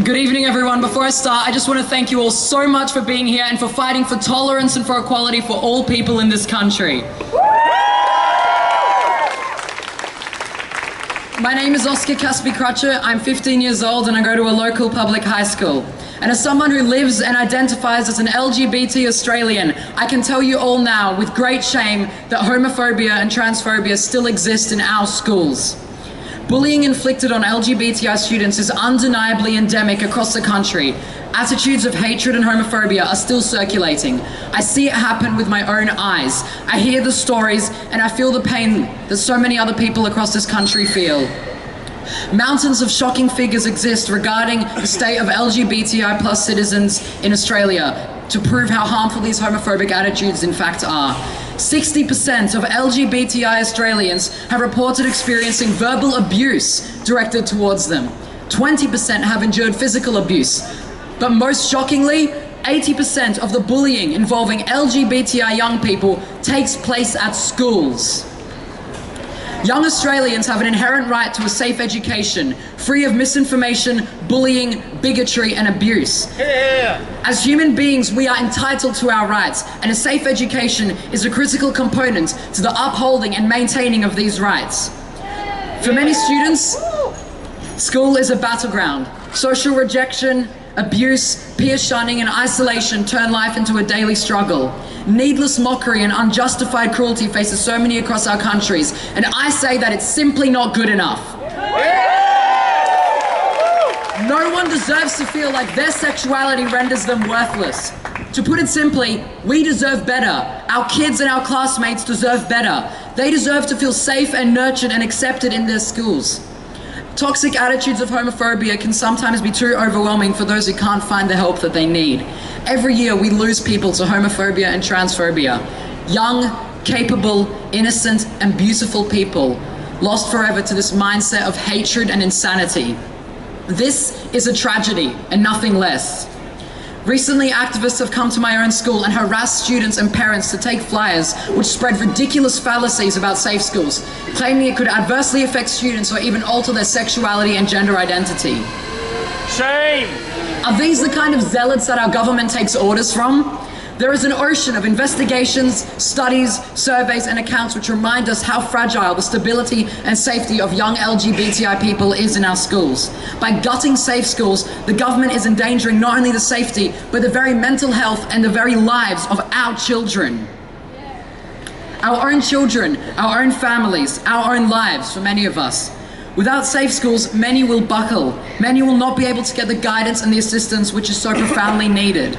Good evening, everyone. Before I start, I just want to thank you all so much for being here and for fighting for tolerance and for equality for all people in this country. My name is Kaspi Crutchett. I'm 15 years old and I go to a local public high school. And as someone who lives and identifies as an LGBT Australian, I can tell you all now with great shame that homophobia and transphobia still exist in our schools. Bullying inflicted on LGBTI students is undeniably endemic across the country. Attitudes of hatred and homophobia are still circulating. I see it happen with my own eyes. I hear the stories and I feel the pain that so many other people across this country feel. Mountains of shocking figures exist regarding the state of LGBTI plus citizens in Australia to prove how harmful these homophobic attitudes in fact are. 60% of LGBTI Australians have reported experiencing verbal abuse directed towards them. 20% have endured physical abuse. But most shockingly, 80% of the bullying involving LGBTI young people takes place at schools. Young Australians have an inherent right to a safe education, free of misinformation, bullying, bigotry, and abuse. As human beings, we are entitled to our rights, and a safe education is a critical component to the upholding and maintaining of these rights. For many students, school is a battleground. Social rejection, abuse, peer shunning, and isolation turn life into a daily struggle. Needless mockery and unjustified cruelty faces so many across our countries, and I say that it's simply not good enough. No one deserves to feel like their sexuality renders them worthless. To put it simply, we deserve better. Our kids and our classmates deserve better. They deserve to feel safe and nurtured and accepted in their schools. Toxic attitudes of homophobia can sometimes be too overwhelming for those who can't find the help that they need. Every year we lose people to homophobia and transphobia. Young, capable, innocent, and beautiful people lost forever to this mindset of hatred and insanity. This is a tragedy and nothing less. Recently, activists have come to my own school and harassed students and parents to take flyers which spread ridiculous fallacies about safe schools, claiming it could adversely affect students or even alter their sexuality and gender identity. Shame! Are these the kind of zealots that our government takes orders from? There is an ocean of investigations, studies, surveys, and accounts which remind us how fragile the stability and safety of young LGBTI people is in our schools. By gutting safe schools, the government is endangering not only the safety, but the very mental health and the very lives of our children. Our own children, our own families, our own lives for many of us. Without safe schools, many will buckle. Many will not be able to get the guidance and the assistance which is so profoundly needed.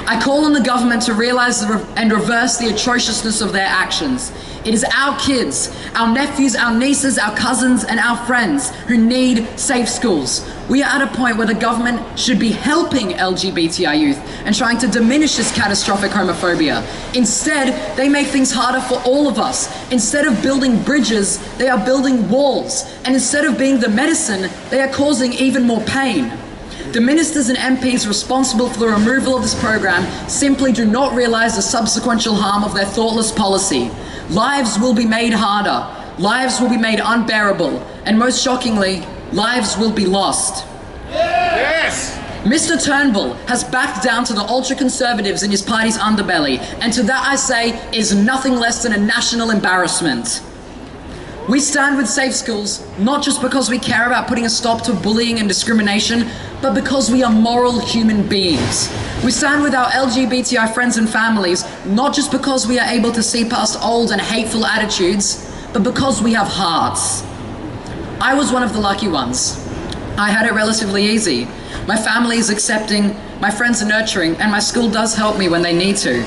I call on the government to realize and reverse the atrociousness of their actions. It is our kids, our nephews, our nieces, our cousins, and our friends who need safe schools. We are at a point where the government should be helping LGBTI youth and trying to diminish this catastrophic homophobia. Instead, they make things harder for all of us. Instead of building bridges, they are building walls. And instead of being the medicine, they are causing even more pain. The ministers and MPs responsible for the removal of this program simply do not realize the subsequential harm of their thoughtless policy. Lives will be made harder, lives will be made unbearable, and most shockingly, lives will be lost. Yes! Mr. Turnbull has backed down to the ultra-conservatives in his party's underbelly, and to that I say is nothing less than a national embarrassment. We stand with safe schools, not just because we care about putting a stop to bullying and discrimination, but because we are moral human beings. We stand with our LGBTI friends and families, not just because we are able to see past old and hateful attitudes, but because we have hearts. I was one of the lucky ones. I had it relatively easy. My family is accepting, my friends are nurturing, and my school does help me when they need to.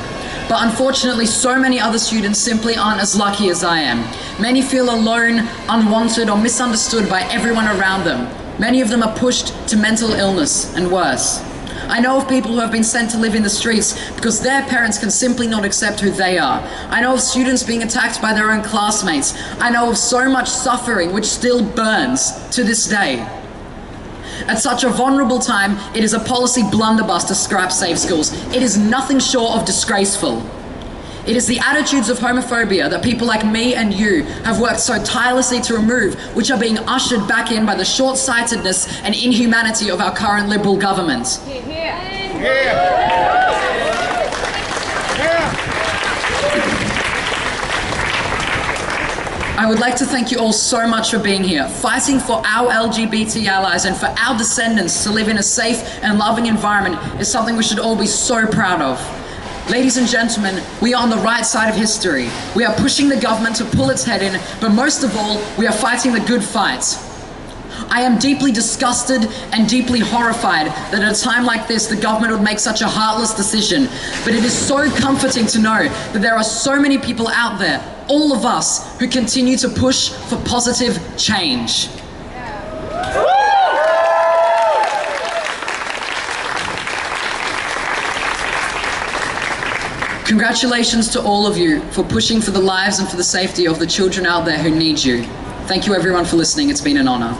But unfortunately, so many other students simply aren't as lucky as I am. Many feel alone, unwanted, or misunderstood by everyone around them. Many of them are pushed to mental illness and worse. I know of people who have been sent to live in the streets because their parents can simply not accept who they are. I know of students being attacked by their own classmates. I know of so much suffering which still burns to this day. At such a vulnerable time, it is a policy blunderbuss to scrap safe schools. It is nothing short of disgraceful. It is the attitudes of homophobia that people like me and you have worked so tirelessly to remove, which are being ushered back in by the short-sightedness and inhumanity of our current Liberal government. I would like to thank you all so much for being here, fighting for our LGBT allies and for our descendants to live in a safe and loving environment is something we should all be so proud of. Ladies and gentlemen, we are on the right side of history. We are pushing the government to pull its head in, but most of all, we are fighting the good fight. I am deeply disgusted and deeply horrified that at a time like this, the government would make such a heartless decision. But it is so comforting to know that there are so many people out there, all of us, who continue to push for positive change. Congratulations to all of you for pushing for the lives and for the safety of the children out there who need you. Thank you everyone for listening. It's been an honor.